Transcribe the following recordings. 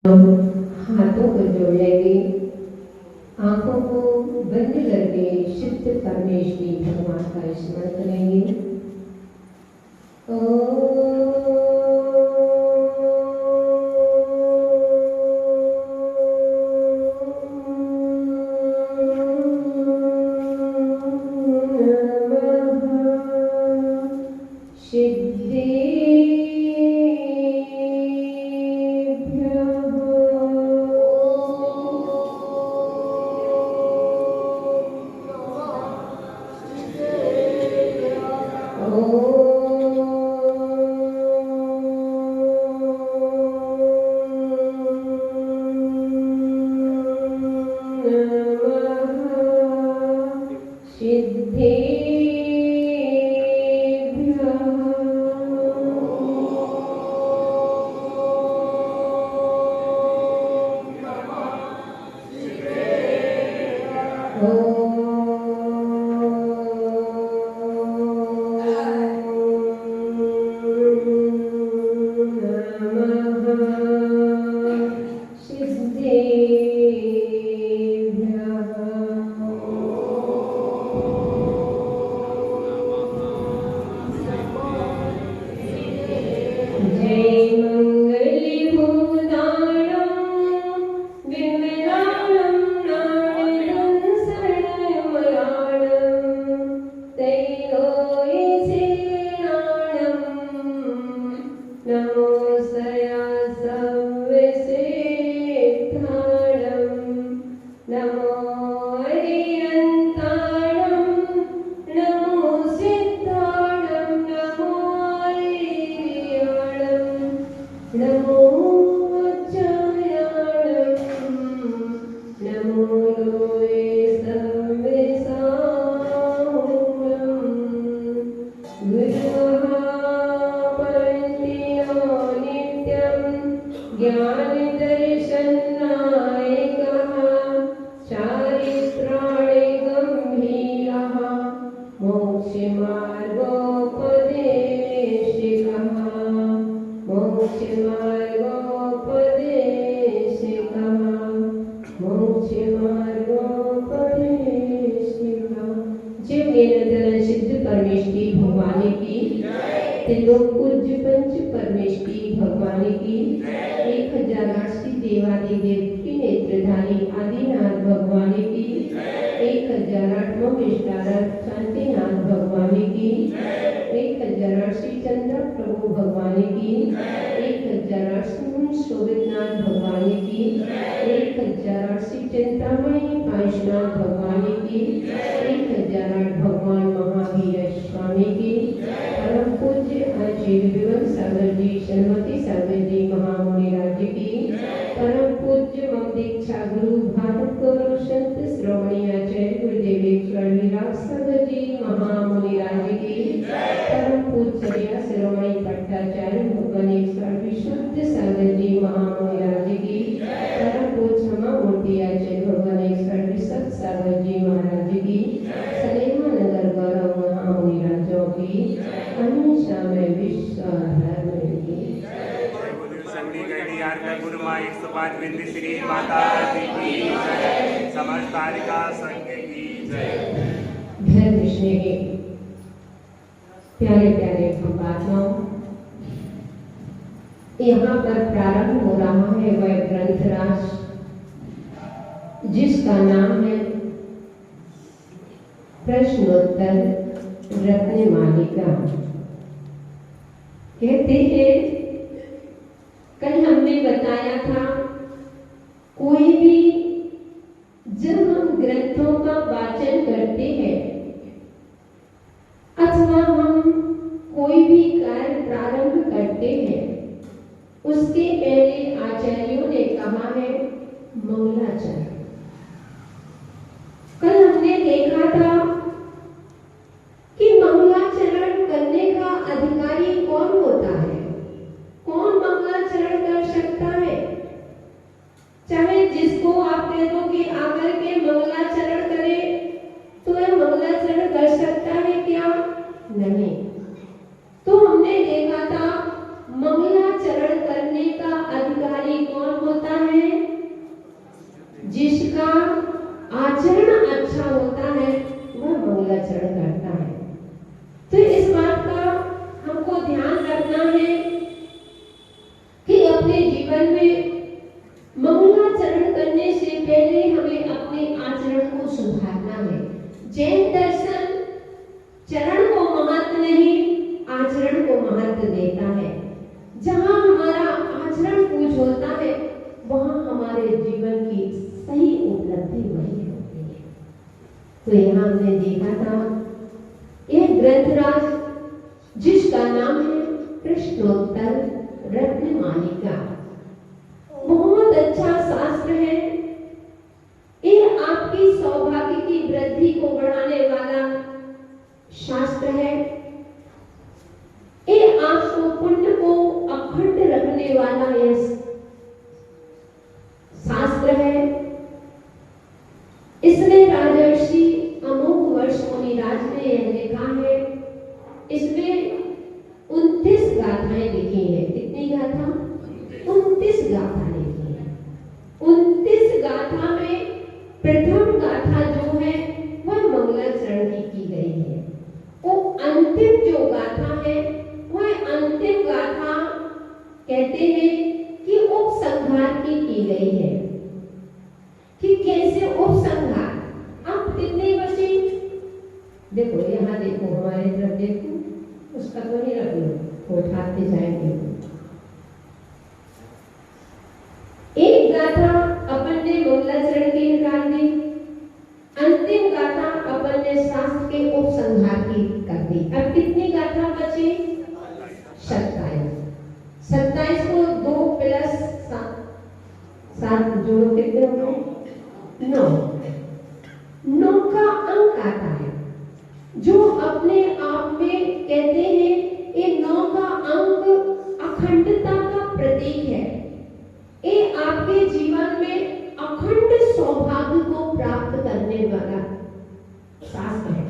हाथों को जोड़ लेंगे, आंखों को बंद करके शुद्ध परमेश्वरी भगवान का स्मरण करेंगे। प्यारे प्यारे महात्माओं, यहाँ पर प्रारंभ हो रहा है वह ग्रंथ राज जिसका नाम है प्रश्नोत्तर रत्न मालिका। कहते हैं, कल हमने बताया था, कोई भी जब हम ग्रंथों का वाचन करते हैं अथवा हम कोई भी कार्य प्रारंभ करते हैं, उसके पहले आचार्यों ने कहा है मंगलाचरण। कल हमने देखा था कि मंगलाचरण करने का अधिकारी कौन होता है, कौन मंगलाचरण कर सकता है। चाहे जिसको आप कह दो कि आकर के मंगलाचरण करे तो यह मंगला वृद्धि वही होती है। तो यहाँ हमने देखा था यह ग्रंथराज जिसका नाम है प्रश्नोत्तर रत्नमालिका, बहुत अच्छा शास्त्र है। ये आपकी सौभाग्य की वृद्धि को बढ़ाने वाला शास्त्र है। ये आपको पुण्य को अखंड रखने वाला यह शास्त्र है। इसमें राजर्षि अमोघ वर्ष मुनिराज ने यह लिखा है। इसमें 29 गाथाएं लिखी है। कितनी गाथा? 29 गाथा लिखी है। 29 गाथा में प्रथम गाथा जो है वह मंगलाचरण की गई है। वो अंतिम जो गाथा है वह अंतिम गाथा कहते हैं कि उपसंहार की गई है। कि कैसे उपसंहार? अब कितने बचे? देखो यहाँ देखो, हमारे तरफ देखो, उसका तो नहीं रख लो, उठाते जाएंगे। एक गाथा अपन ने मंगलाचरण की निकाल दी, अंतिम गाथा अपन ने शास्त्र के उपसंहार की कर दी। अब कितनी गाथा बची? 27। 27 को 2 + 7 जोड़ो, कितने हो गए? 9। 9 का अंक आता है जो अपने आप में कहते हैं ये 9 का अंक अखंडता का प्रतीक है। ये आपके जीवन में अखंड सौभाग्य को प्राप्त करने वाला शास्त्र है।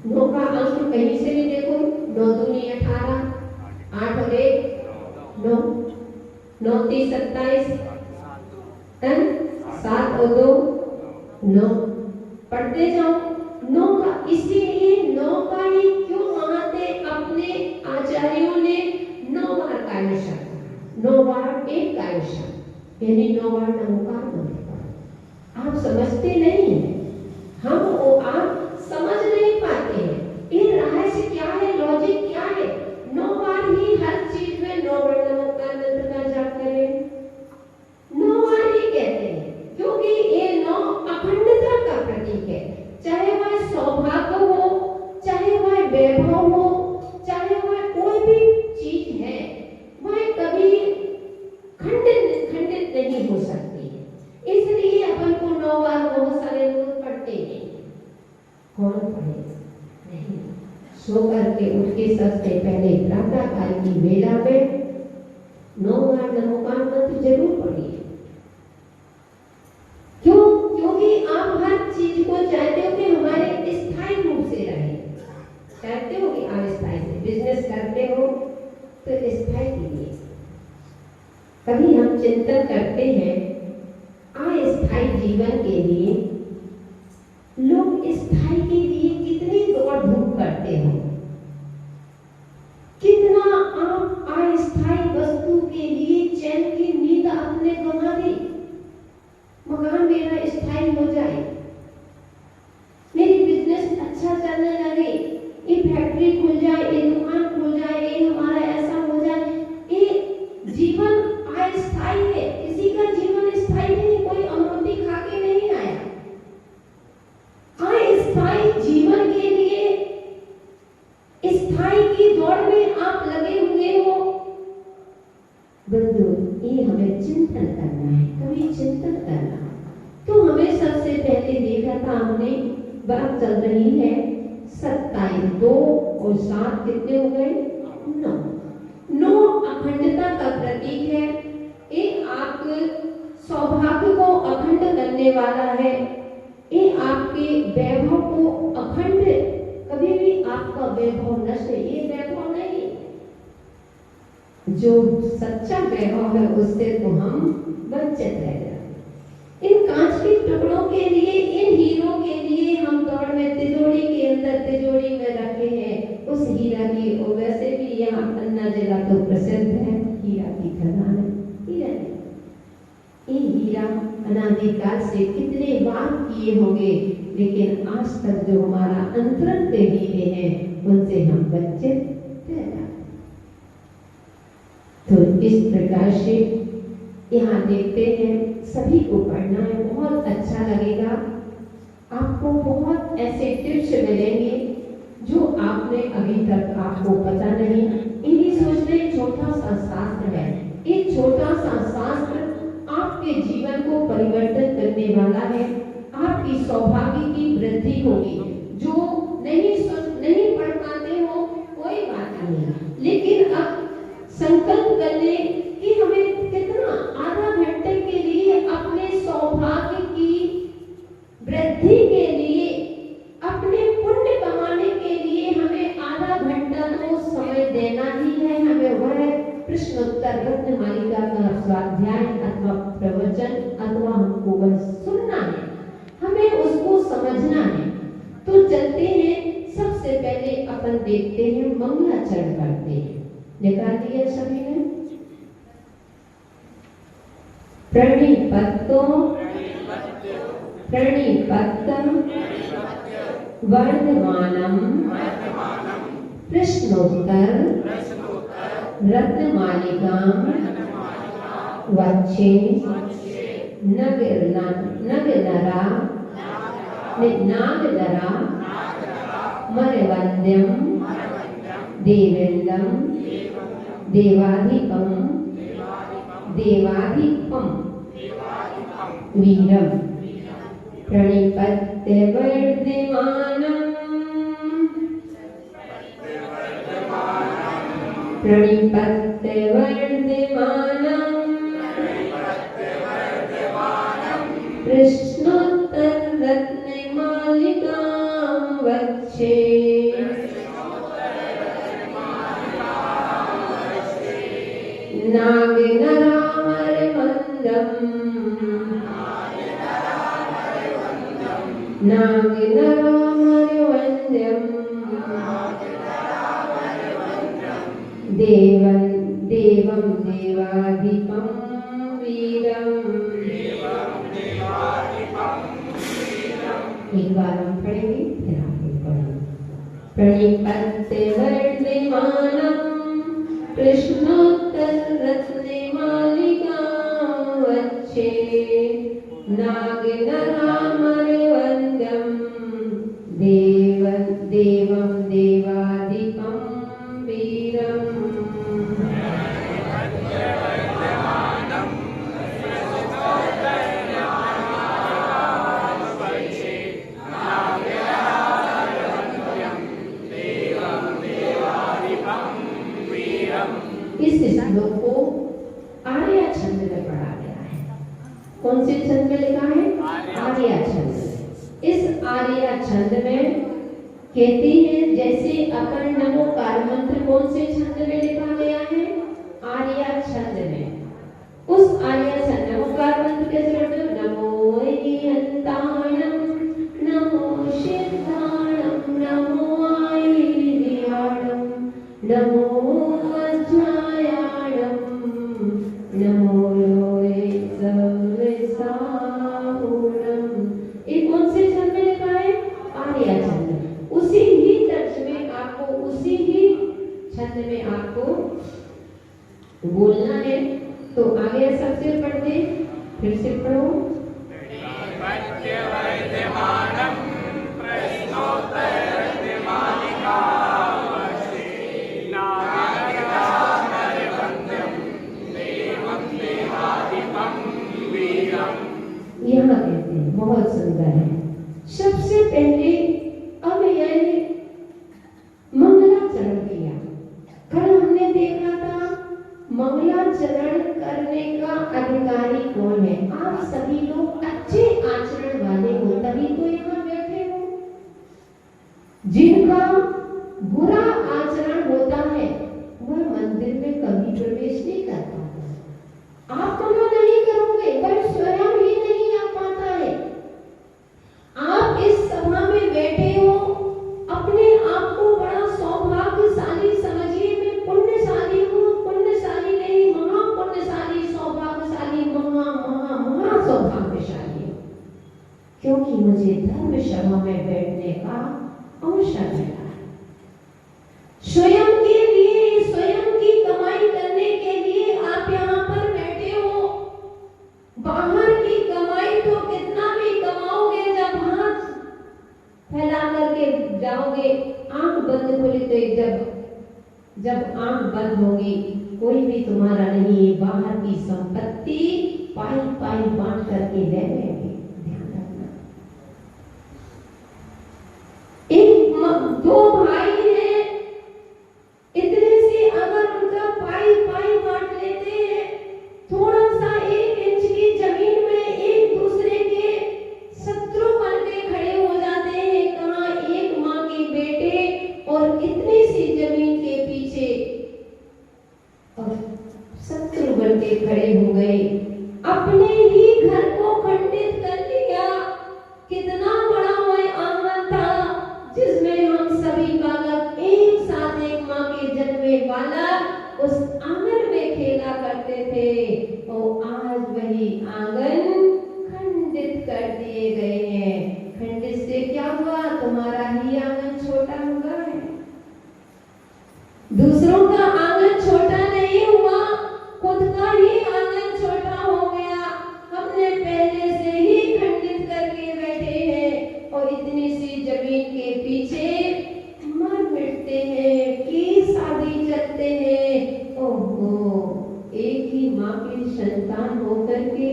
9 का अंक कहीं से भी देखो, 9 दूनी 18, 8 और 1 9, 9 3 27, 7 और 2 9। पढ़ते जाओ 9 का। इसीलिए 9 का ही क्यों महाते अपने आचार्यों ने 9 बार काव्य शब्द, 9 बार एक काव्य शब्द, यानी 9 बार नमोकार मंत्र। आप समझते नहीं है, हम वो आप समझ नहीं पाते हैं। ये रहस्य क्या है, लॉजिक क्या है? 9 बार ही हर चीज में 9 बार नमोकार मंत्र का जाप करें, 9 बार ही कहते हैं, क्योंकि ये 9 अखंडता का प्रतीक है। चाहे वह सौभाग्य हो, चाहे वह वैभव हो, चाहे वह कोई भी चीज है, वह कभी खंडित नहीं हो सकती है। इसलिए अपन को 9 बार बहुत सारे लोग पढ़ते हैं। कौन पढ़े? नहीं। सो करके उठ के सबसे पहले प्रातःकाल की वेला में 9 बार नमोकार मंत्र जरूर पढ़िए। क्यों? क्योंकि आप हर चीज को चाहते हो कि हमारे स्थायी रूप से रहे। चाहते हो कि आप स्थायी से बिजनेस करते हो तो स्थायी के लिए। कभी हम चिंतन करते हैं अस्थायी जीवन के लिए, लोग स्थायी के लिए कितनी दौड़ धूप करते हो, कितना आप अस्थायी वस्तु के लिए चैन की नींद आपने गंवा दी। मकान मेरा स्थायी हो जाए, मेरी बिजनेस अच्छा चलने लगे, ये फैक्ट्री खुल जाए, ये दुकान खुल जाए, ये हमारा ऐसा हो जाए। ये जीवन अस्थायी है। किसी का जीवन स्थायी नहीं, कोई अमृति खा के नहीं आया। अस्थायी जीवन के लिए स्थायी की दौड़ में आप लगे हुए हो। बंधु, ये हमें चिंतन करना है, कभी चिंतन करना। तो हमें सबसे पहले देखा था हमने, बात चल रही है 27, 2 और 7 कितने हो गए? 9। 9 अखंडता का प्रतीक है। ये आप सौभाग्य को अखंड करने वाला है। ये आपके वैभव को अखंड, कभी भी आपका वैभव नष्ट, ये वैभव नहीं, जो सच्चा वैभव है उससे तो हम वंचित रह जाते। इन कांच के टुकड़ों के लिए, इन हीरों के लिए हम दौड़ में तिजोरी के अंदर तिजोरी में रखे हैं उस हीरा की। और वैसे भी यहाँ पन्ना जिला तो प्रसिद्ध है हीरा की खदान है। हीरा ये हीरा अनादिकाल से कितने बार किए होंगे, लेकिन आज तक जो हमारा अंतरंग हीरे हैं उनसे हम वंचित रह जाते। तो इस प्रकार से यहाँ देखते हैं, सभी को पढ़ना है, बहुत अच्छा लगेगा। आपको बहुत ऐसे टिप्स मिलेंगे जो आपने अभी तक आपको पता नहीं। इन्हीं सोच में छोटा सा शास्त्र है, एक छोटा सा शास्त्र आपके जीवन को परिवर्तन करने वाला है। आपकी सौभाग्य की वृद्धि होगी। जो नहीं पढ़ पाते हो कोई बात नहीं, लेकिन अब संकल्प कर ले कि हमें कितना आधा घंटे के लिए अपने सौभाग्य की वृद्धि के लिए, अपने पुण्य कमाने के लिए हमें आधा घंटा तो समय देना ही है। हमें वह प्रश्नोत्तर रत्न मालिका का स्वाध्याय अथवा प्रवचन अथवा हमको वह सुनना है, हमें उसको समझना है। तो चलते हैं, सबसे पहले अपन देखते हैं, मंगलाचरण करते हैं। निकाल दिया सभी ने? प्रणिपत्तो प्रणिपत्तम वर्धमानम प्रश्नोत्तर रत्नमालिकाम वच्चे नागनरा मरवन्द्यम देवेन्द्रम देवाधिपम वीरम प्रणिपत्य वर्धमानम प्रश्नोत्तर रत्नमालिकां वच्चे नागनरामरवन्द्यम देवं देवाधिपं वीरम। एक बार हम पढ़ेंगे, फिर आप पढ़ेंगे। प्रणिपत्य वर्धमानम प्रश्नोत्तर रत्नमालिकां वच्चे नागनरामरवन्द्यम देवं देवाधिपं वीरम। इस श्लोक को आर्या छंद में पढ़ा गया है। कौन से छंद में लिखा है? आर्या छंद। इस आर्या छंद में कहती है, जैसे अपन नमोकार मंत्र कौन से छंद में लिखा गया है? आर्या छंद में। उस आर्या छंद नमोकार मंत्र कैसे पढ़ते हो? नमो अयंताणम नमो सिद्धाणम नमो आयर्याणम नमो वज्रायाणम नमो लोये सर्वसाहुणम। ये कौन से छंद में लिखा है? आर्या छंद। उसी ही तर्ज में आपको, उसी ही छंद में आपको बोलना है। तो आगे सबसे पढ़ते, फिर से पढ़ो। यहाँ कहते हैं, बहुत सुंदर है। सबसे पहले अब यह मंगलाचरण किया। कल हमने देखा था मंगलाचरण करने का अधिकारी कौन है? आप सभी लोग अच्छे आचरण वाले हो, तभी तो यहाँ बैठे हो। जिनका बुरा आचरण होता है वह मंदिर में कभी प्रवेश नहीं करता। आप मना नहीं करोगे, वह स्वयं ही नहीं आ पाता है। आप इस सभा में बैठे हो, अपने आप को बड़ा सौभाग्यशाली समझिए। मैं पुण्यशाली हूँ, पुण्यशाली नहीं, महापुण्यशाली, सौभाग्यशाली, महा सौभाग्यशाली हूँ, क्योंकि मुझे धर्म सभा में बैठने का अवसर मिला है। स्वयं के लिए, स्वयं की कमाई करने के लिए आप यहाँ पर बैठे हो। बाहर की कमाई तो कितना भी कमाओगे, जब हाथ फैला करके जाओगे, आंख बंद खुली तो जब आंख बंद होगी कोई भी तुम्हारा नहीं है। बाहर की संपत्ति पाई पाई बांट करके ले लेंगे। ध्यान रखना। दो भाई हैं, इतने से अगर उनका पाई पाई बांट लेते हैं, थोड़ा सा 1 इंच की जमीन में एक दूसरे के शत्रु बन के खड़े हो जाते हैं। कहाँ एक माँ के बेटे और इतनी सी जमीन के पीछे और शत्रु बन के खड़े हो गए, अपने ही घर को खंडित कर लिया। कितना बड़ा वह आंगन था जिसमें हम सभी बालक एक साथ एक माँ के जन्मे वाला उस आंगन में खेला करते थे, और आज वही आंगन खंडित कर दिए गए हैं। खंडित से क्या हुआ? तुम्हारा ही आंगन छोटा हुआ है, दूसरों का आंगन छोटा नहीं हुआ, खुद का ही आंगन छोटा हो गया। हमने पहले से ही खंडित करके बैठे हैं और इतनी सी जमीन के पीछे मर मिटते हैं कि शादी चलते हैं। ओहो, एक ही माँ की संतान होकर के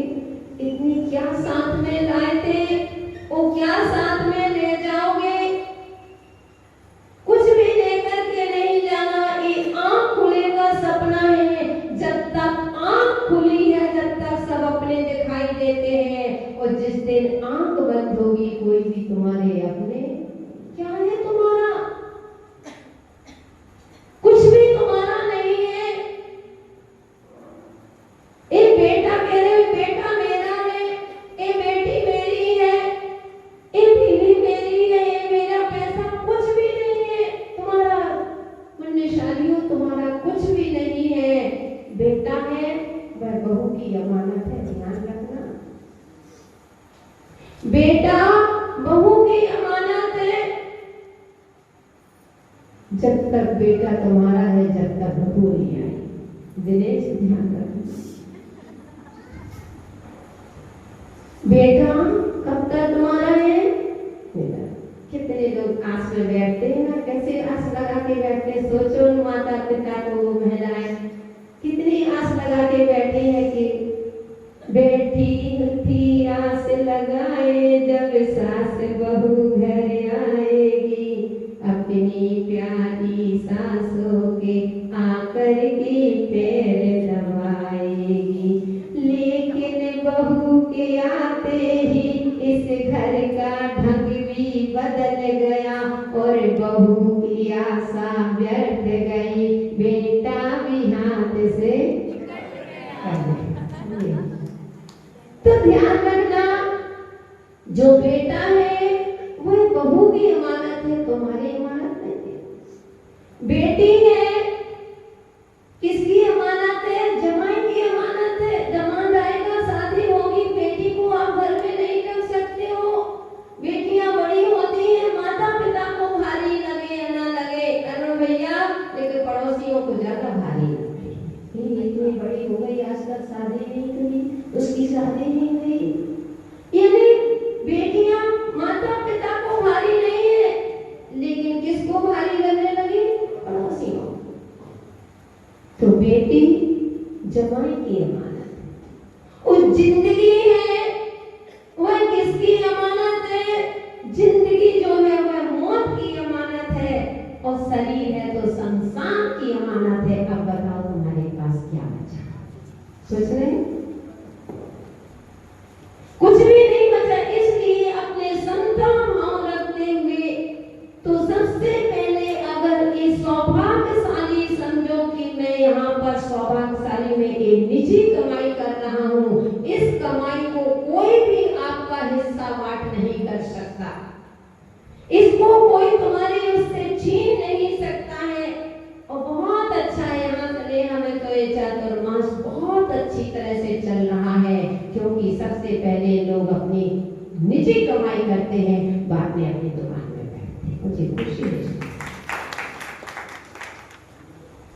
इतनी क्या साथ में लाए थे, वो क्या साथ में ले जाओगे? कुछ भी लेकर के नहीं जाना। एक आंख खुले का सपना है, जब तक आंख खुली है जब तक सब अपने दिखाई देते हैं, और जिस दिन आंख बंद होगी कोई भी तुम्हारे अपने क्या है, तुम्हारा कुछ भी तुम्हारा नहीं है। एक बेटा कह रहे बेटा मेरा है, एक बेटी मेरी है, एक बीवी मेरी है, ये मेरा पैसा, कुछ भी नहीं है तुम्हारा। पुण्यशालियों तुम्हारा कुछ भी नहीं है। बेटा है वह बहू की अमानत है, ध्यान रखना। बेटा बहू की अमानत है। जब तक बेटा तुम्हारा है जब तक बहू नहीं आई। दिनेश ध्यान रखना। बेटा कब तक तुम्हारा है? कितने लोग आस में बैठते हैं ना, कैसे आस लगा के बैठते हैं। सोचो माता पिता को, महिलाएं कितनी आस लगा के बैठे हैं कि बेटी थी आस लगाए जब सास बहू घर आएगी, अपनी प्यारी सासों के आकर के पैर दबाएगी। लेकिन बहू के आते ही इस घर का ढंग भी बदल गया और बहू की आशा व्यर्थ गई, बेटा भी हाथ से तो ध्यान रखना, जो बेटा है वह बहू की अमानत है, तुम्हारी अमानत नहीं है। बेटी है किसकी अमानत है? जमाई की अमानत है। जमाई आएगा, शादी होगी, बेटी को आप घर में नहीं रख सकते हो। बेटियां बड़ी होती हैं, माता पिता को भारी लगे या ना लगे, अरे भैया, लेकिन पड़ोसियों को ज्यादा भारी लगती है। इतनी बड़ी हो गई, आज तक शादी नहीं करी, उसकी शादी नहीं हुई। यानी बेटियां माता पिता को भारी नहीं है, लेकिन किसको भारी लगने लगी? पड़ोसियों। तो बेटी जमाई की अमानत, उस जिंदगी है वह किसकी अमानत है? जिंदगी जो है वह मौत की अमानत है, और शरीर है तो संसार की अमानत है। अब बताओ तुम्हारे पास क्या बचा? सोच रहे हैं? कुछ भी नहीं बचा। इसलिए अपने संतान भाव रखते हुए तो सबसे पहले अगर ये सौभाग्यशाली समझो कि मैं यहाँ पर सौभाग्यशाली में एक निजी कमाई कर रहा हूँ, इस कमाई को कोई भी आपका हिस्सा बांट नहीं कर सकता, इसको कोई तुम्हारे उससे छीन नहीं सकता है। और बहुत अच्छा है, यहाँ चले हमें तो ये चातुर्मास बहुत अच्छी तरह से चल रहा है, क्योंकि सबसे पहले लोग अपनी निजी कमाई करते हैं, बाद में अपनी दुकान में बैठते हैं। मुझे खुशी है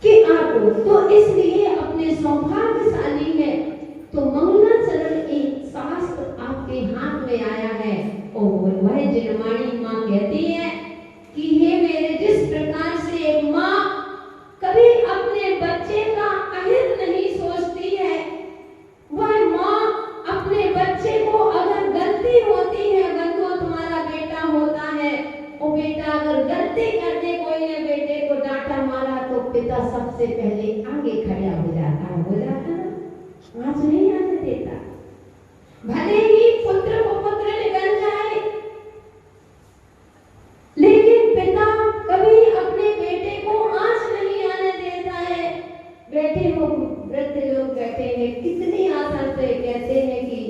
कि आपको तो इसलिए अपने सौभाग्यशाली है तो मंगलाचरण एक बेटा सबसे पहले आगे खड़ा हो जाता ना, आज नहीं आने देता। भले ही पुत्र को पुत्र निकल जाए, लेकिन पिता कभी अपने बेटे को आँच नहीं आने देता है। बैठे हो वृद्ध लोग बैठे हैं, कितनी आशा से कहते हैं कि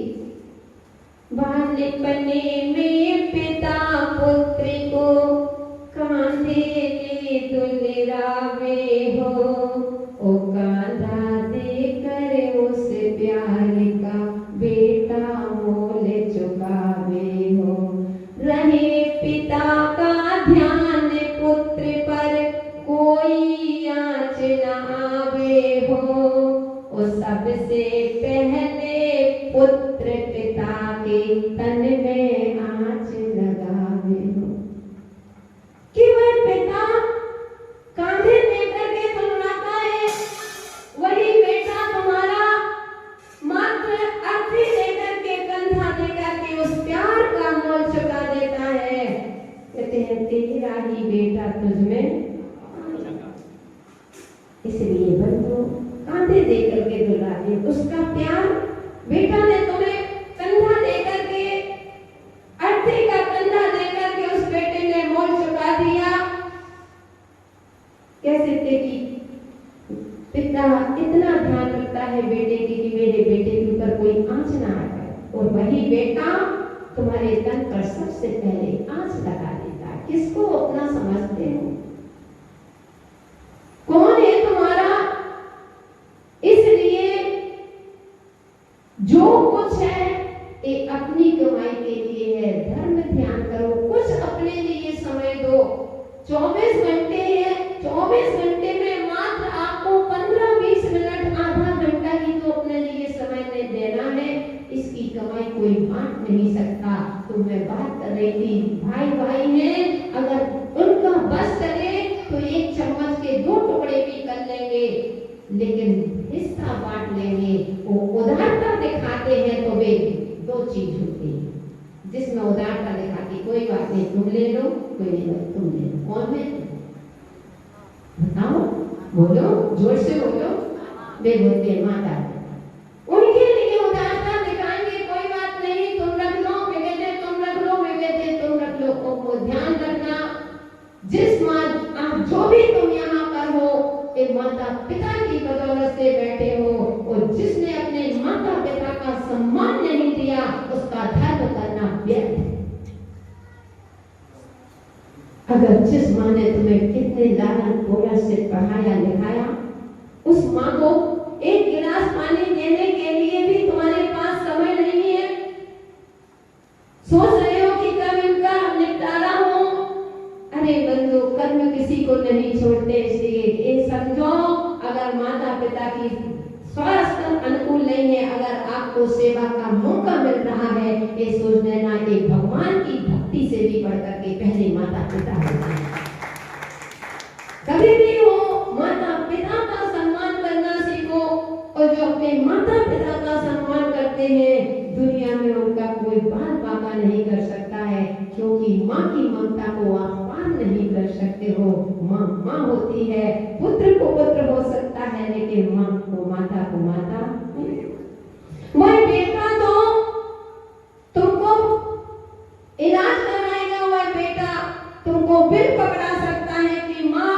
बालपने में पिता पुत्र को कांधे ले दुलरावे हो, ओ कांधा देकर उस प्यार का बेटा मोल चुकावे हो। रहे पिता का ध्यान पुत्र पर कोई आँच न आवे हो, ओ सबसे पहले पुत्र पिता के तन में आँच लगावे हो। कि वह पिता कांधे लेकर के दुलराता है, वही बेटा तुम्हारा मात्र अर्थी लेकर के कंधा लेकर के उस प्यार का मोल चुका देता है। कहते हैं तेरा ही बेटा तुझमें, इसलिए बंधु कांधे देकर के दुलारे, उसका प्यार बेटा ने तुम्हें कंधा देकर के, अर्थी का कंधा देकर के उस बेटे ने मोल चुका दिया। कैसे थे कि पिता इतना ध्यान रखता है बेटे की कि मेरे बेटे के ऊपर कोई आँच ना आए, और वही बेटा तुम्हारे तन पर सबसे पहले आँच लगा देता है। किसको अपना समझते हो? कौन है तुम्हारा? इसलिए जो कुछ है ये अपनी कमाई के लिए है। धर्म ध्यान करो, कुछ अपने लिए समय दो। 24 घंटे है, 24 घंटे में मात्र आपको 15-20 मिनट, आधा घंटा ही तो अपने लिए समय देना है। इसकी कमाई कोई बांट नहीं सकता। तो मैं बात कर रही थी, भाई भाई हैं, अगर उनका बस करे तो एक चम्मच के 2 टुकड़े भी कर लेंगे, लेकिन हिस्सा बांट लेंगे। वो उदारता दिखाते हैं तो वे 2 चीज होती है जिसमें उदारता दिखाती, कोई बात नहीं तुम ले लो, कोई नहीं तुम ले लो। कौन है? बताओ, बोलो, जोर से बोलो। वे बोलते हैं माता, उनके लिए उदारता दिखाएंगे, कोई बात नहीं तुम रख लो, मैं कहते तुम रख लो, मैं कहते तुम रख लो। वो ध्यान रखना, जिस माँ आप जो भी तुम यहाँ पर हो, एक माता पिता की बदौलत से बैठे हो, और जिसने अपने माता पिता का सम्मान नहीं दिया उसका धर्म करना व्यर्थ है। अगर जिस माँ ने तुम्हें कितने लालन प्यार से पढ़ाया लिखाया, उस माँ को एक गिलास पानी देने के लिए भी तुम्हारे पास समय नहीं है। सोच रहे हो कि कब इनका निपटारा हो। अरे बंधु, कर्म किसी को नहीं छोड़ते, इसलिए ये समझो, अगर माता पिता की स्वास्थ्य अनुकूल नहीं है, अगर आपको सेवा का मौका मिल रहा है, ये सोच लेना कि भगवान की भक्ति से भी बढ़कर के पहले माता पिता होते हैं। कभी भी हो माता पिता का सम्मान करना सीखो, और जो अपने माता पिता का सम्मान करते हैं दुनिया में उनका कोई बाल बाका नहीं कर सकता है, क्योंकि माँ की ममता को आप पार नहीं कर सकते हो। माँ माँ होती है, पुत्र को पुत्र हो सकता है, लेकिन माँ को माता वह बेटा तो तुमको इलाज कराएगा, वह बेटा तुमको बिल पकड़ा सकता है कि माँ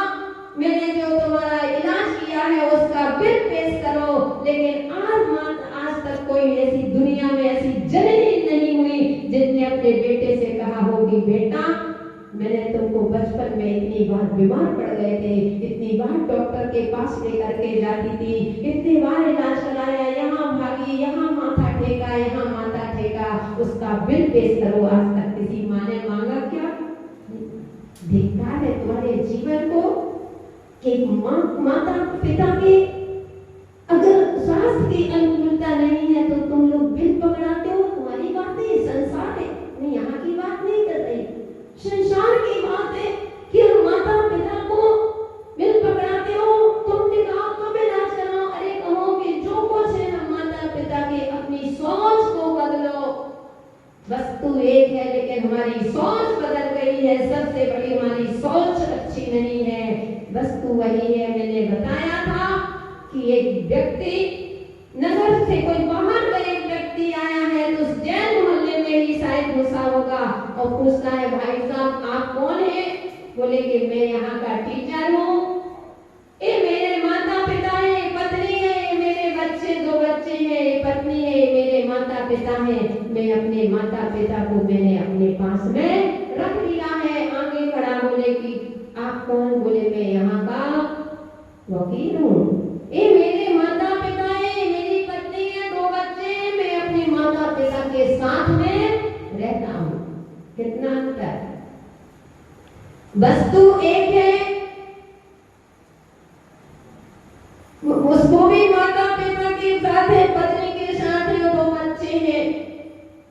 मैंने जो तुम्हारा इलाज किया है उसका बिल पेश करो। लेकिन आज तक कोई ऐसी दुनिया में ऐसी जननी नहीं हुई जिसने अपने बेटे से कहा हो कि बेटा मैंने तुमको बचपन में इतनी बार बीमार पड़ गए थे, इतनी बार डॉक्टर के पास लेकर के जाती थी, इतनी बार इलाज कराया, यहाँ भागी, यहाँ माथा ठेका, यहाँ माथा ठेका, उसका बिल पेश करो। आज तक किसी माँ ने मांगा क्या? धिक्कार है तुम्हारे जीवन को कि माता पिता के अगर स्वास्थ्य की अनुकूलता नहीं है तो तुम लोग बिल पकड़ाते हो। तुम्हारी बात नहीं, संसार है, मैं यहाँ की बात नहीं कर रही, संसार की बात है कि माता पिता को बिल पकड़ाते हो। तुमने कहा तुम इलाज कराओ, अरे कहो कि जो कुछ है ना माता पिता के, अपनी सोच को बदलो। वस्तु एक है लेकिन हमारी सोच बदल गई है। सबसे बड़ी हमारी सोच अच्छी नहीं है। वस्तु वही है। मैंने बताया था कि एक व्यक्ति नगर से कोई बाहर का एक व्यक्ति आया है तो उस जैन मोहल्ले में ही शायद घुसा होगा और पूछता है, भाई साहब आप कौन है? बोले कि मैं यहाँ का टीचर हूँ, ये मेरे माता पिता है, पत्नी है, ये मेरे बच्चे, 2 बच्चे हैं, ये पत्नी है, ये मेरे माता पिता हैं। मैं अपने माता पिता को मैंने अपने पास में रख लिया है। आगे खड़ा बोले कि आप कौन? बोले मैं यहाँ का वकील हूँ। ये मेरे माता पिता है, मेरी पत्नी है, 2 बच्चे हैं, मैं अपने माता पिता के साथ में रहता हूँ। कितना अंतर! वस्तु एक है, उसको भी माता पिता के साथ है, पत्नी के साथ है, 2 बच्चे हैं,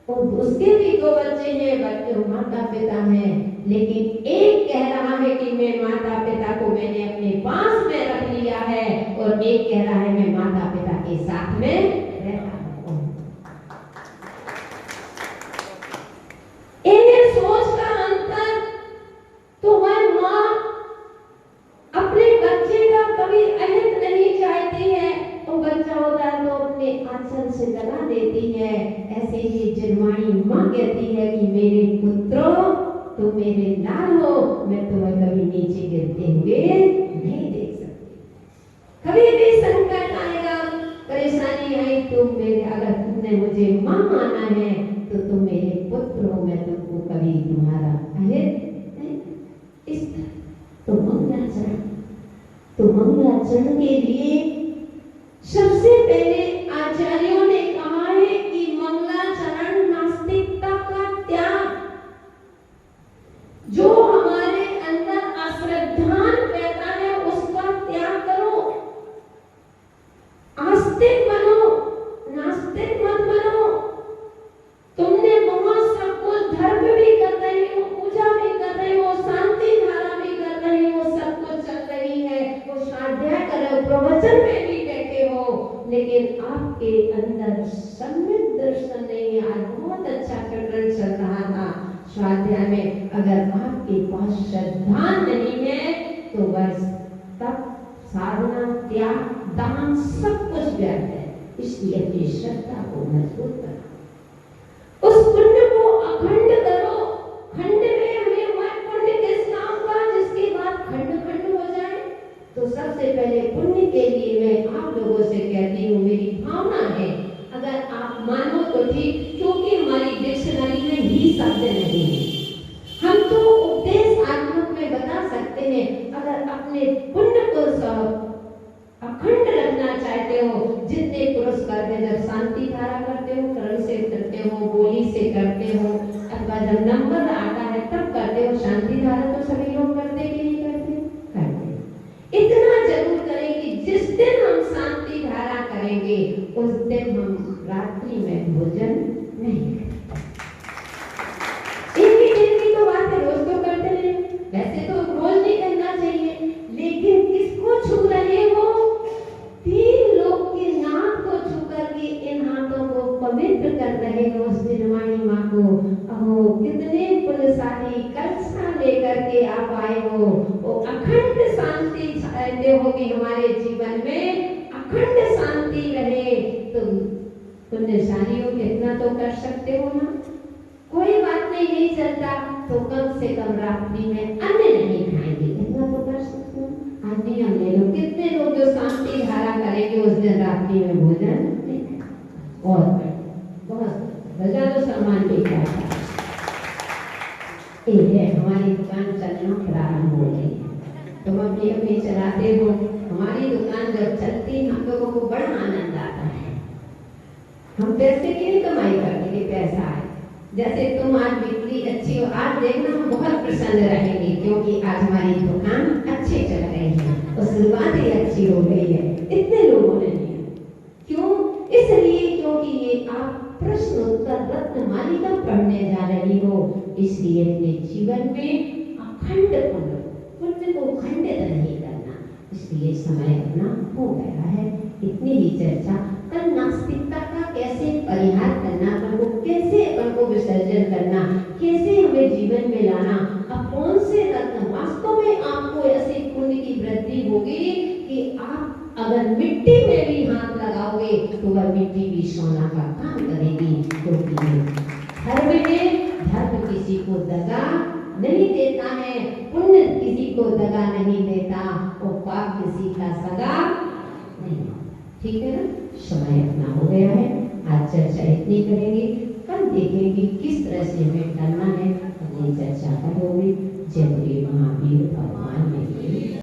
और उसके भी 2 बच्चे हैं, बच्चे माता पिता हैं। लेकिन एक कह रहा है कि मैं माता पिता को मैंने अपने पास में रख लिया है, और एक कह रहा है मैं माता पिता के साथ में रहता हूँ। इन्हें सोच का अंतर। तो वह माँ अपने बच्चे का कभी अहित नहीं चाहती है, तो बच्चा होता है तो अपने आंचल से लगा देती है। ऐसे ही जन्माई माँ कहती है कि मेरे पुत्रों तुम मेरे लाल हो, मैं तुम्हें कभी नीचे गिरते हुए नहीं देख सकती। कभी भी संकट आएगा, परेशानी आई, तुम मेरे, अगर तुमने मुझे माँ माना है तो तुम मेरे पुत्र हो, मैं तुमको कभी तुम्हारा अहित नहीं। इस तरह तो मंगलाचरण, तो मंगलाचरण के लिए सबसे पहले आचार्यों ने कहा है कि मंगलाचरण नास्तिकता का त्याग, जो हमारे अंदर अश्रद्धान पैदा है उसका त्याग करो। आस्तिक बनो, नास्तिक मत बनो। तुमने बहुत सब कुछ, धर्म भी कर रही हो, पूजा भी कर रही हो, शांति धारा भी कर रही हो, सब कुछ चल रही है, वो स्वाध्याय कर रहे हो, प्रवचन में भी बैठे हो, लेकिन आपके अंदर सम्यक दर्शन नहीं है। आज बहुत अच्छा प्रकरण चल रहा था स्वाध्याय में। अगर आपके पास श्रद्धा नहीं है तो बस तब साधना, त्याग, दान सब कुछ व्यर्थ है। इसलिए अपनी श्रद्धा को मजबूत करो, उस पुण्य को अखंड करो। खंड में हमें वह पुण्य किस नाम का जिसके बाद खंड खंड हो जाए? तो सबसे पहले पुण्य के लिए मैं आप लोगों से कहती हूँ, मेरी भावना है, अगर आप मानो तो ठीक, क्योंकि हमारी डिक्शनरी में ही शब्द नहीं है। हम तो उपदेश आत्मक में बता सकते हैं। अगर अपने पुण्य को अखंड रखना चाहते हो, जितने पुरुष करते, जब शांति धारा करते हो, कर्म से करते हो, बोली से करते हो, अथवा जब नंबर आता है तब करते हो। शांति धारा तो सभी लोग करते कि नहीं करते? करते। इतना जरूर करें कि जिस दिन हम शांति धारा करेंगे उस दिन हम रात्रि में भोजन नहीं करेंगे। एक दिन की तो बात है, रोज तो करते हैं, वैसे तो रोज नहीं करना चाहिए, लेकिन किसको छू रहे हो? 3 लोग के नाक को छू करके इन हाथों को पवित्र कर रहे हो उस निर्वाणी माँ को। अहो कितने पुण्यशाली कलशा लेकर के आप आए हो। वो अखंड शांति चाहते हो कि हमारे जीवन में अखंड शांति रहे, तो पुण्यशाली हो, कितना तो कर सकते हो ना। कोई बात नहीं चलता तो कम से कम रात्रि में अन्न नहीं खाएंगे, इतना तो कर सकते हो। आज नियम ले लो, कितने लोग जो शांति धारा करेंगे उस दिन रात्रि में भोजन नहीं खाएंगे। और बहुत हजारों सम्मान भी करता है। हमारी दुकान चलना प्रारंभ हो गई है, तुम अपनी अपनी चलाते हो। हमारी दुकान जब चलती हम लोगों को बड़ा आनंद आता है। हम पैसे की नहीं कमाई करते कि पैसा आए। जैसे तुम आज बिक्री अच्छी हो, आज देखना हम बहुत प्रसन्न रहेंगे, क्योंकि आज हमारी दुकान अच्छी चल रही है और शुरुआत ही अच्छी हो गई है। इतने लोगों ने लिया, क्यों? इसलिए क्योंकि ये आप प्रश्न उत्तर रत्न मालिका पढ़ने जा रही हो। इसलिए अपने जीवन में अखंड पुण्य को खंडित नहीं करना। इसलिए समय अपना हो गया है। इतनी ही चर्चा। कल नास्तिकता का कैसे परिहार करना, को कैसे कण को विसर्जन करना, कैसे हमें जीवन में लाना, अब कौन से रत्न वास्तव में आपको ऐसे पुण्य की वृद्धि होगी कि आप अगर मिट्टी में भी हाथ लगाओगे तो वह मिट्टी भी सोना का काम करेगी। क्योंकि धर्म किसी को दगा नहीं देता है, पुण्य किसी को दगा नहीं देता, और पाप किसी का सगा नहीं होता। ठीक है ना, समय अपना हो गया है, आज चर्चा इतनी करेंगे, कल देखेंगे किस तरह से हमें करना है, अपनी चर्चा कल होगी। जय बोले महावीर भगवान।